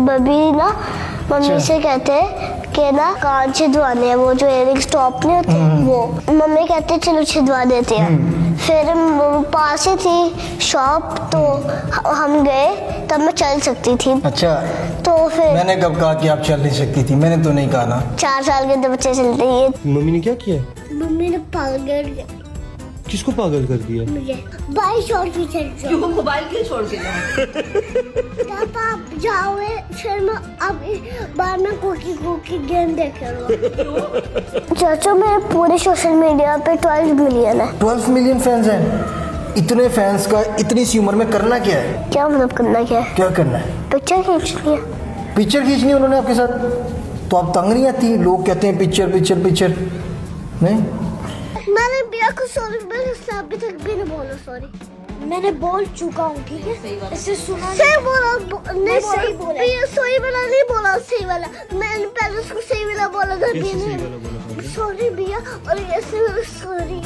बबी ना मम्मी से कहते हैं कि ना कान छिदवाने हैं, वो जो इयरिंग स्टॉप नहीं होते वो। मम्मी कहते हैं चलो छिदवा देते हैं। फिर पास ही थी शॉप, तो हम गए, तब मैं चल सकती थी। अच्छा, तो फिर मैंने कब कहा कि आप चल नहीं सकती थी? मैंने तो नहीं कहा ना। 4 साल के तो बच्चे चलते ही हैं। मम्मी ने क्या किया? मम्मी ने पागल कर दिया किसको पागल कर दिया? मुझे। बाइक छोड़ के चल जाओ। क्यों मोबाइल क्यों छोड़ के जाओ? तब आप जाओगे, फिर मैं अभी बाद में कुकी गेम देख लूँगा। चाचू मेरे पूरे सोशल मीडिया पे 12 मिलियन है। 12 मिलियन फैंस हैं। इतने फैंस का इतनी सी उम्र में करना क्या है? क्या मतलब करना क्या है? क्या करना है? पिक्चर खींचनी है। पिक्चर खींचनी है उन्होंने आपके साथ, तो आप तंग नहीं आती? लोग कहते हैं पिक्चर पिक्चर पिक्चर। नहीं, मैंने बिया को सॉरी बोला, अभी तक भी नहीं बोला सॉरी। मैंने बोल चुका हूँ, ठीक है? इसे सुना सही बोला, नहीं सही बोला, सही वाला नहीं बोला, सही वाला। मैंने पहले उसको सही वाला बोला था, सॉरी भैया, और ऐसे सॉरी।